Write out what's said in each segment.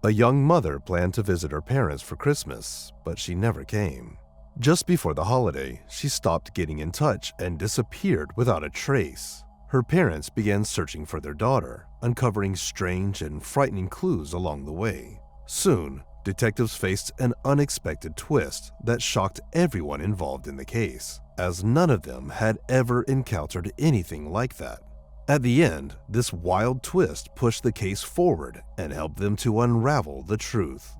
A young mother planned to visit her parents for Christmas, but she never came. Just before the holiday, she stopped getting in touch and disappeared without a trace. Her parents began searching for their daughter, uncovering strange and frightening clues along the way. Soon, detectives faced an unexpected twist that shocked everyone involved in the case, as none of them had ever encountered anything like that. At the end, this wild twist pushed the case forward and helped them to unravel the truth.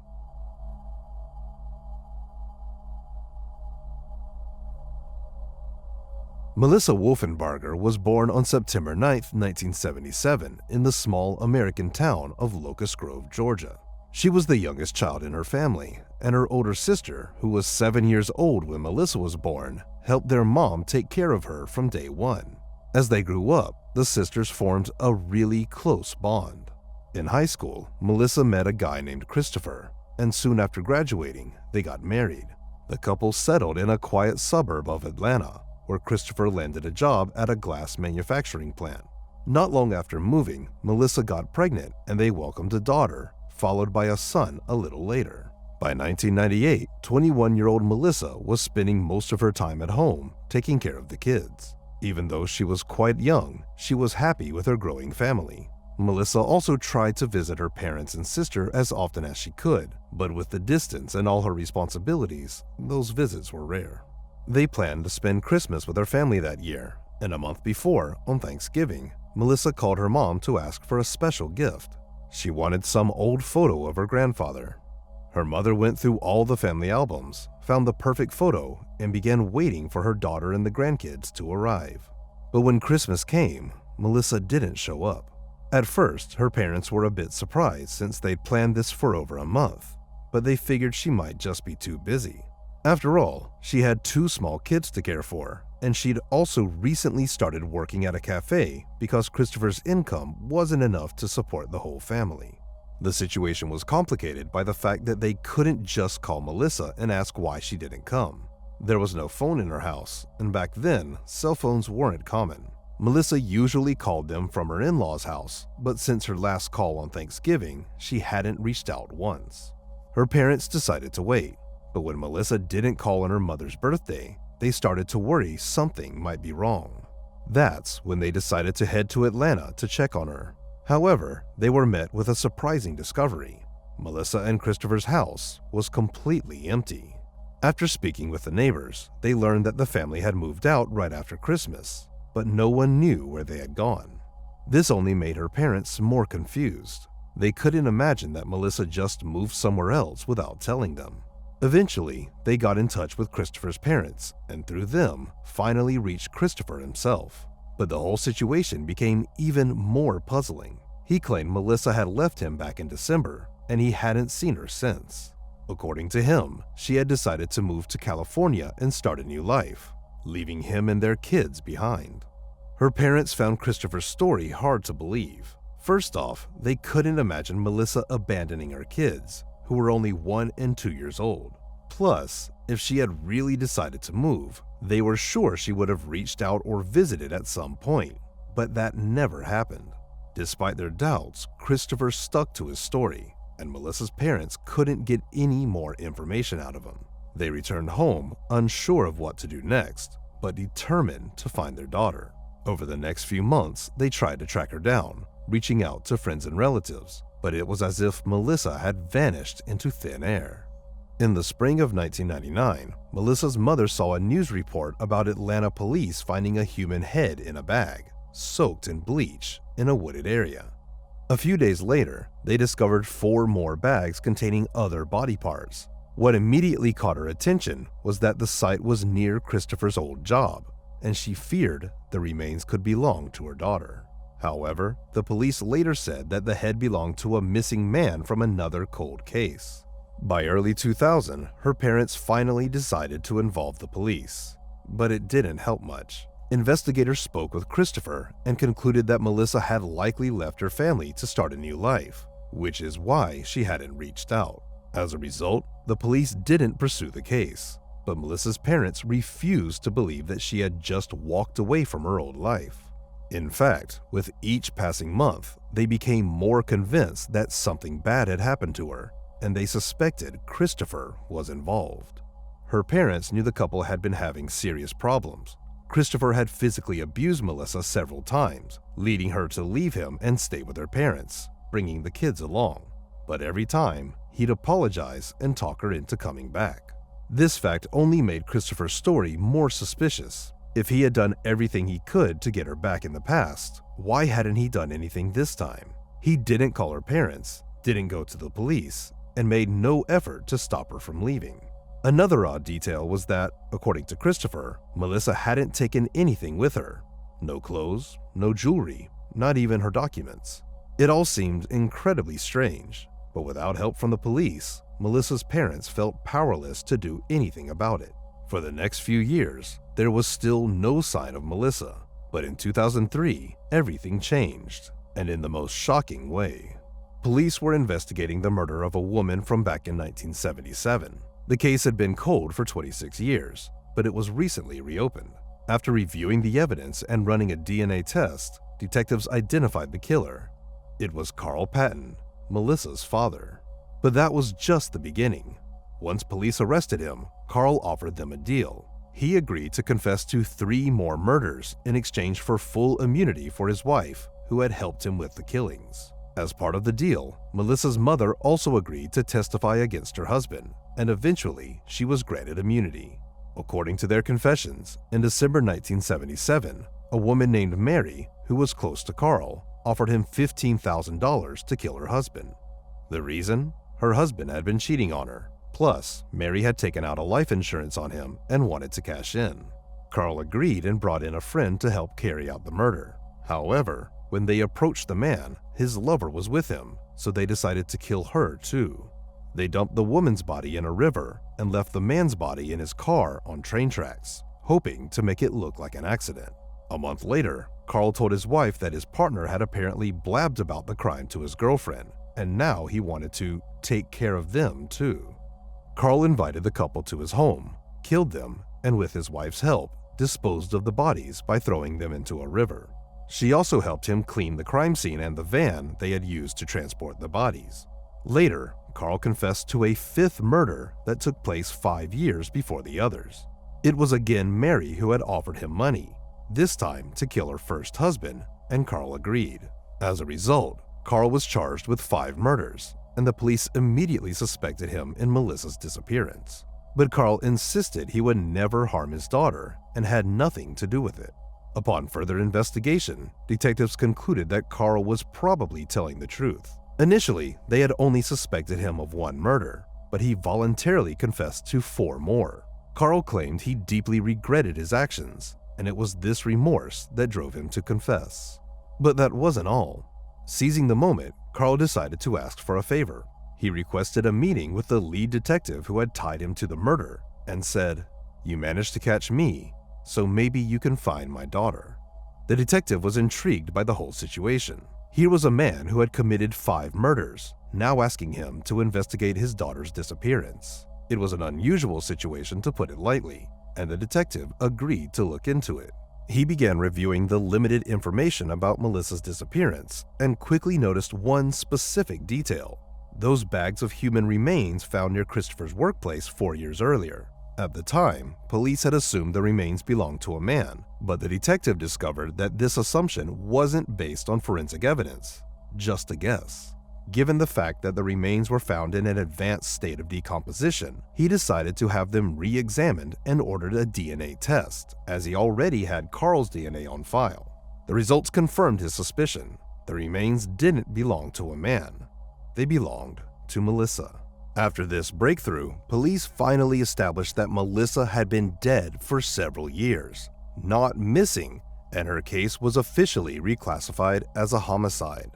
Melissa Wolfenbarger was born on September 9, 1977, in the small American town of Locust Grove, Georgia. She was the youngest child in her family, and her older sister, who was 7 years old when Melissa was born, helped their mom take care of her from day one. As they grew up, the sisters formed a really close bond. In high school, Melissa met a guy named Christopher, and soon after graduating, they got married. The couple settled in a quiet suburb of Atlanta, where Christopher landed a job at a glass manufacturing plant. Not long after moving, Melissa got pregnant and they welcomed a daughter, followed by a son a little later. By 1998, 21-year-old Melissa was spending most of her time at home, taking care of the kids. Even though she was quite young, she was happy with her growing family. Melissa also tried to visit her parents and sister as often as she could, but with the distance and all her responsibilities, those visits were rare. They planned to spend Christmas with her family that year, and a month before, on Thanksgiving, Melissa called her mom to ask for a special gift. She wanted some old photo of her grandfather. Her mother went through all the family albums, found the perfect photo, and began waiting for her daughter and the grandkids to arrive. But when Christmas came, Melissa didn't show up. At first, her parents were a bit surprised since they'd planned this for over a month, but they figured she might just be too busy. After all, she had 2 small kids to care for, and she'd also recently started working at a cafe because Christopher's income wasn't enough to support the whole family. The situation was complicated by the fact that they couldn't just call Melissa and ask why she didn't come. There was no phone in her house, and back then, cell phones weren't common. Melissa usually called them from her in-laws' house, but since her last call on Thanksgiving, she hadn't reached out once. Her parents decided to wait. But when Melissa didn't call on her mother's birthday, they started to worry something might be wrong. That's when they decided to head to Atlanta to check on her. However, they were met with a surprising discovery. Melissa and Christopher's house was completely empty. After speaking with the neighbors, they learned that the family had moved out right after Christmas, but no one knew where they had gone. This only made her parents more confused. They couldn't imagine that Melissa just moved somewhere else without telling them. Eventually, they got in touch with Christopher's parents, and through them, finally reached Christopher himself. But the whole situation became even more puzzling. He claimed Melissa had left him back in December, and he hadn't seen her since. According to him, she had decided to move to California and start a new life, leaving him and their kids behind. Her parents found Christopher's story hard to believe. First off, they couldn't imagine Melissa abandoning her kids, who were only 1 and 2 years old. Plus, if she had really decided to move, they were sure she would have reached out or visited at some point, but that never happened. Despite their doubts, Christopher stuck to his story, and Melissa's parents couldn't get any more information out of him. They returned home, unsure of what to do next, but determined to find their daughter. Over the next few months, they tried to track her down, reaching out to friends and relatives, but it was as if Melissa had vanished into thin air. In the spring of 1999, Melissa's mother saw a news report about Atlanta police finding a human head in a bag, soaked in bleach, in a wooded area. A few days later, they discovered 4 more bags containing other body parts. What immediately caught her attention was that the site was near Christopher's old job, and she feared the remains could belong to her daughter. However, the police later said that the head belonged to a missing man from another cold case. By early 2000, her parents finally decided to involve the police, but it didn't help much. Investigators spoke with Christopher and concluded that Melissa had likely left her family to start a new life, which is why she hadn't reached out. As a result, the police didn't pursue the case, but Melissa's parents refused to believe that she had just walked away from her old life. In fact, with each passing month, they became more convinced that something bad had happened to her, and they suspected Christopher was involved. Her parents knew the couple had been having serious problems. Christopher had physically abused Melissa several times, leading her to leave him and stay with her parents, bringing the kids along. But every time, he'd apologize and talk her into coming back. This fact only made Christopher's story more suspicious. If he had done everything he could to get her back in the past, why hadn't he done anything this time? He didn't call her parents, didn't go to the police, and made no effort to stop her from leaving. Another odd detail was that, according to Christopher, Melissa hadn't taken anything with her. No clothes, no jewelry, not even her documents. It all seemed incredibly strange, but without help from the police, Melissa's parents felt powerless to do anything about it. For the next few years, there was still no sign of Melissa, but in 2003, everything changed, and in the most shocking way. Police were investigating the murder of a woman from back in 1977. The case had been cold for 26 years, but it was recently reopened. After reviewing the evidence and running a DNA test, detectives identified the killer. It was Carl Patton, Melissa's father. But that was just the beginning. Once police arrested him, Carl offered them a deal. He agreed to confess to 3 more murders in exchange for full immunity for his wife, who had helped him with the killings. As part of the deal, Melissa's mother also agreed to testify against her husband, and eventually she was granted immunity. According to their confessions, in December 1977, a woman named Mary, who was close to Carl, offered him $15,000 to kill her husband. The reason? Her husband had been cheating on her. Plus, Mary had taken out a life insurance on him and wanted to cash in. Carl agreed and brought in a friend to help carry out the murder. However, when they approached the man, his lover was with him, so they decided to kill her too. They dumped the woman's body in a river and left the man's body in his car on train tracks, hoping to make it look like an accident. A month later, Carl told his wife that his partner had apparently blabbed about the crime to his girlfriend, and now he wanted to take care of them too. Carl invited the couple to his home, killed them, and with his wife's help, disposed of the bodies by throwing them into a river. She also helped him clean the crime scene and the van they had used to transport the bodies. Later, Carl confessed to a 5th murder that took place 5 years before the others. It was again Mary who had offered him money, this time to kill her first husband, and Carl agreed. As a result, Carl was charged with 5 murders, and the police immediately suspected him in Melissa's disappearance. But Carl insisted he would never harm his daughter and had nothing to do with it. Upon further investigation, detectives concluded that Carl was probably telling the truth. Initially, they had only suspected him of 1 murder, but he voluntarily confessed to 4 more. Carl claimed he deeply regretted his actions, and it was this remorse that drove him to confess. But that wasn't all. Seizing the moment, Carl decided to ask for a favor. He requested a meeting with the lead detective who had tied him to the murder and said, "You managed to catch me, so maybe you can find my daughter." The detective was intrigued by the whole situation. Here was a man who had committed 5 murders, now asking him to investigate his daughter's disappearance. It was an unusual situation, to put it lightly, and the detective agreed to look into it. He began reviewing the limited information about Melissa's disappearance and quickly noticed one specific detail: those bags of human remains found near Christopher's workplace 4 years earlier. At the time, police had assumed the remains belonged to a man, but the detective discovered that this assumption wasn't based on forensic evidence, just a guess. Given the fact that the remains were found in an advanced state of decomposition, he decided to have them re-examined and ordered a DNA test, as he already had Carl's DNA on file. The results confirmed his suspicion. The remains didn't belong to a man. They belonged to Melissa. After this breakthrough, police finally established that Melissa had been dead for several years, not missing, and her case was officially reclassified as a homicide.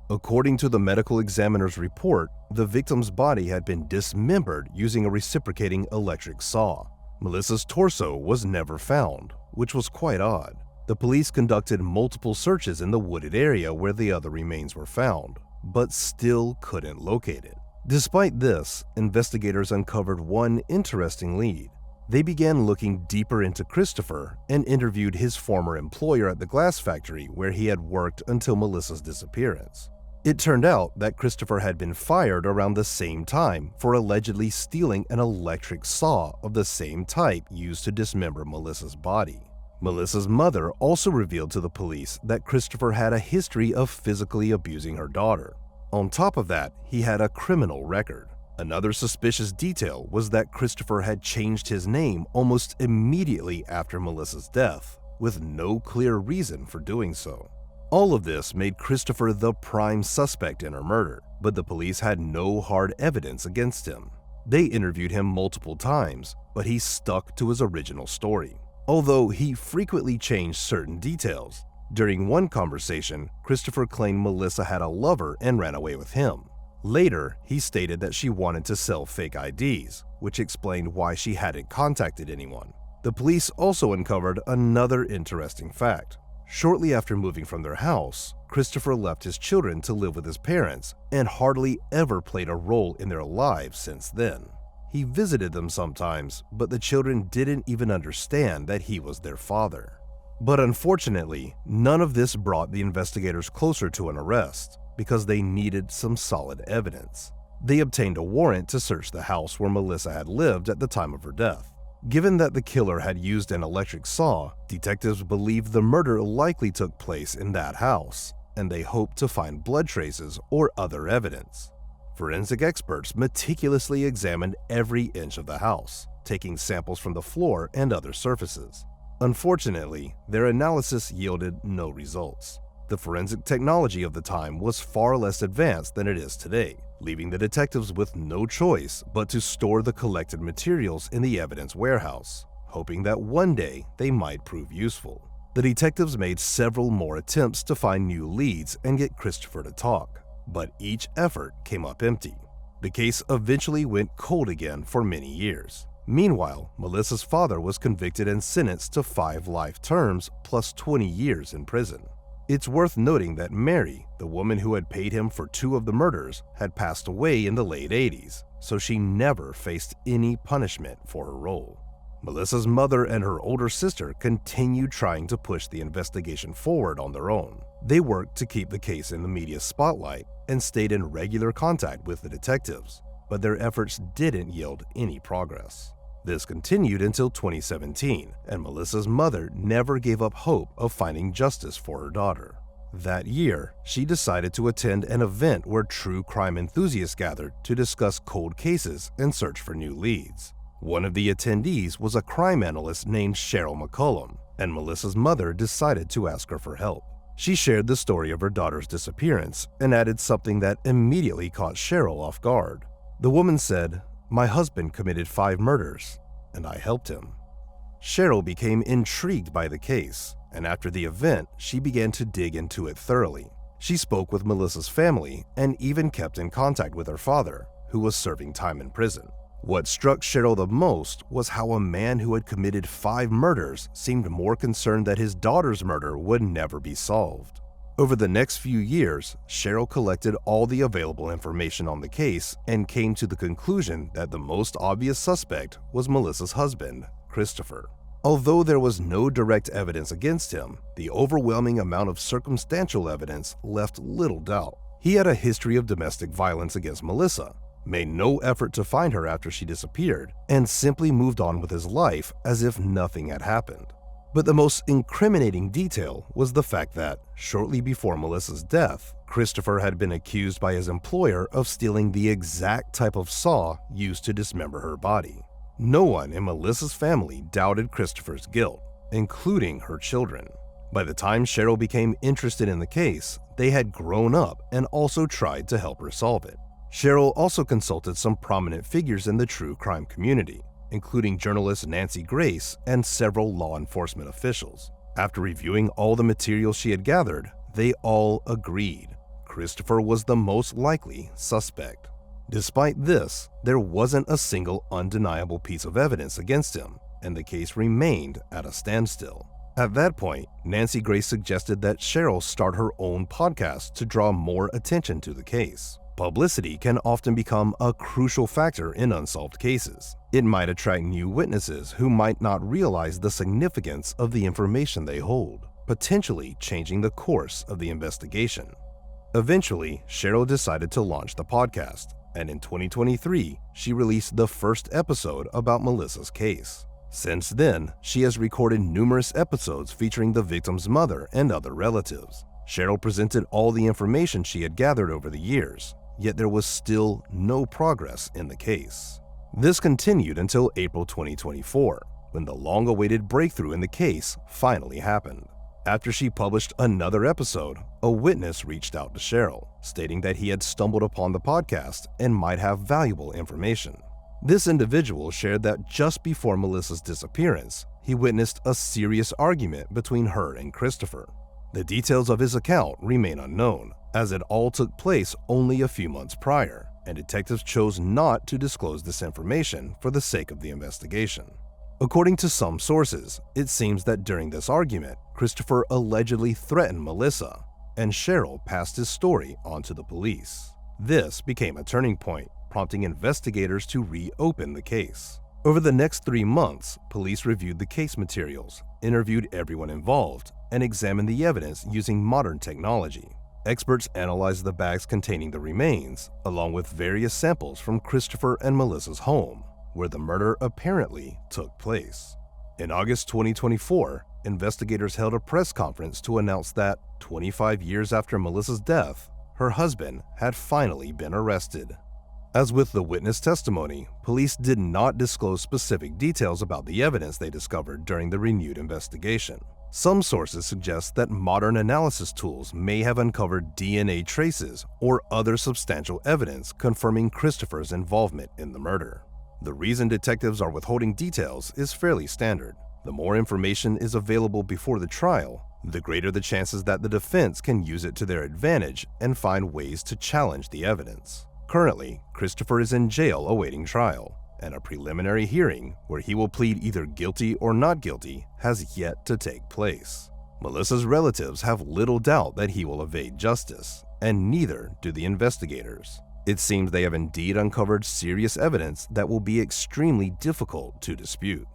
According to the medical examiner's report, the victim's body had been dismembered using a reciprocating electric saw. Melissa's torso was never found, which was quite odd. The police conducted multiple searches in the wooded area where the other remains were found, but still couldn't locate it. Despite this, investigators uncovered one interesting lead. They began looking deeper into Christopher and interviewed his former employer at the glass factory where he had worked until Melissa's disappearance. It turned out that Christopher had been fired around the same time for allegedly stealing an electric saw of the same type used to dismember Melissa's body. Melissa's mother also revealed to the police that Christopher had a history of physically abusing her daughter. On top of that, he had a criminal record. Another suspicious detail was that Christopher had changed his name almost immediately after Melissa's death, with no clear reason for doing so. All of this made Christopher the prime suspect in her murder, but the police had no hard evidence against him. They interviewed him multiple times, but he stuck to his original story, although he frequently changed certain details. During one conversation, Christopher claimed Melissa had a lover and ran away with him. Later, he stated that she wanted to sell fake IDs, which explained why she hadn't contacted anyone. The police also uncovered another interesting fact. Shortly after moving from their house, Christopher left his children to live with his parents and hardly ever played a role in their lives since then. He visited them sometimes, but the children didn't even understand that he was their father. But unfortunately, none of this brought the investigators closer to an arrest, because they needed some solid evidence. They obtained a warrant to search the house where Melissa had lived at the time of her death. Given that the killer had used an electric saw, detectives believed the murder likely took place in that house, and they hoped to find blood traces or other evidence. Forensic experts meticulously examined every inch of the house, taking samples from the floor and other surfaces. Unfortunately, their analysis yielded no results. The forensic technology of the time was far less advanced than it is today, leaving the detectives with no choice but to store the collected materials in the evidence warehouse, hoping that one day they might prove useful. The detectives made several more attempts to find new leads and get Christopher to talk, but each effort came up empty. The case eventually went cold again for many years. Meanwhile, Melissa's father was convicted and sentenced to 5 life terms plus 20 years in prison. It's worth noting that Mary, the woman who had paid him for 2 of the murders, had passed away in the late 80s, so she never faced any punishment for her role. Melissa's mother and her older sister continued trying to push the investigation forward on their own. They worked to keep the case in the media spotlight and stayed in regular contact with the detectives, but their efforts didn't yield any progress. This continued until 2017, and Melissa's mother never gave up hope of finding justice for her daughter. That year, she decided to attend an event where true crime enthusiasts gathered to discuss cold cases and search for new leads. One of the attendees was a crime analyst named Cheryl McCollum, and Melissa's mother decided to ask her for help. She shared the story of her daughter's disappearance and added something that immediately caught Cheryl off guard. The woman said, "My husband committed 5 murders, and I helped him." Cheryl became intrigued by the case, and after the event, she began to dig into it thoroughly. She spoke with Melissa's family and even kept in contact with her father, who was serving time in prison. What struck Cheryl the most was how a man who had committed 5 murders seemed more concerned that his daughter's murder would never be solved. Over the next few years, Cheryl collected all the available information on the case and came to the conclusion that the most obvious suspect was Melissa's husband, Christopher. Although there was no direct evidence against him, the overwhelming amount of circumstantial evidence left little doubt. He had a history of domestic violence against Melissa, made no effort to find her after she disappeared, and simply moved on with his life as if nothing had happened. But the most incriminating detail was the fact that, shortly before Melissa's death, Christopher had been accused by his employer of stealing the exact type of saw used to dismember her body. No one in Melissa's family doubted Christopher's guilt, including her children. By the time Cheryl became interested in the case, they had grown up and also tried to help her solve it. Cheryl also consulted some prominent figures in the true crime community, including journalist Nancy Grace and several law enforcement officials. After reviewing all the material she had gathered, they all agreed Christopher was the most likely suspect. Despite this, there wasn't a single undeniable piece of evidence against him, and the case remained at a standstill. At that point, Nancy Grace suggested that Cheryl start her own podcast to draw more attention to the case. Publicity can often become a crucial factor in unsolved cases. It might attract new witnesses who might not realize the significance of the information they hold, potentially changing the course of the investigation. Eventually, Cheryl decided to launch the podcast, and in 2023, she released the first episode about Melissa's case. Since then, she has recorded numerous episodes featuring the victim's mother and other relatives. Cheryl presented all the information she had gathered over the years, yet there was still no progress in the case. This continued until April 2024, when the long-awaited breakthrough in the case finally happened. After she published another episode, a witness reached out to Cheryl, stating that he had stumbled upon the podcast and might have valuable information. This individual shared that just before Melissa's disappearance, he witnessed a serious argument between her and Christopher. The details of his account remain unknown, as it all took place only a few months prior, and detectives chose not to disclose this information for the sake of the investigation. According to some sources, it seems that during this argument, Christopher allegedly threatened Melissa, and Cheryl passed his story on to the police. This became a turning point, prompting investigators to reopen the case. Over the next 3 months, police reviewed the case materials, interviewed everyone involved, and examined the evidence using modern technology. Experts analyzed the bags containing the remains, along with various samples from Christopher and Melissa's home, where the murder apparently took place. In August 2024, investigators held a press conference to announce that, 25 years after Melissa's death, her husband had finally been arrested. As with the witness testimony, police did not disclose specific details about the evidence they discovered during the renewed investigation. Some sources suggest that modern analysis tools may have uncovered DNA traces or other substantial evidence confirming Christopher's involvement in the murder. The reason detectives are withholding details is fairly standard. The more information is available before the trial, the greater the chances that the defense can use it to their advantage and find ways to challenge the evidence. Currently, Christopher is in jail awaiting trial, and a preliminary hearing where he will plead either guilty or not guilty has yet to take place. Melissa's relatives have little doubt that he will evade justice, and neither do the investigators. It seems they have indeed uncovered serious evidence that will be extremely difficult to dispute.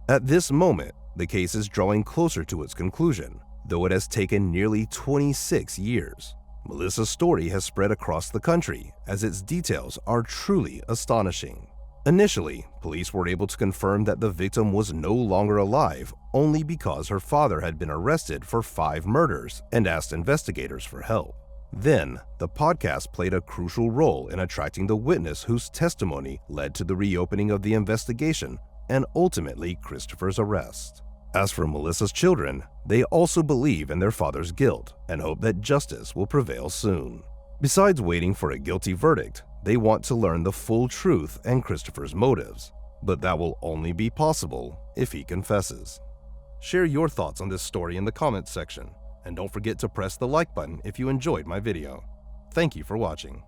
At this moment, the case is drawing closer to its conclusion, though it has taken nearly 26 years. Melissa's story has spread across the country as its details are truly astonishing. Initially, police were able to confirm that the victim was no longer alive only because her father had been arrested for 5 murders and asked investigators for help. Then, the podcast played a crucial role in attracting the witness whose testimony led to the reopening of the investigation and ultimately Christopher's arrest. As for Melissa's children, they also believe in their father's guilt and hope that justice will prevail soon. Besides waiting for a guilty verdict, they want to learn the full truth and Christopher's motives, but that will only be possible if he confesses. Share your thoughts on this story in the comments section, and don't forget to press the like button if you enjoyed my video. Thank you for watching.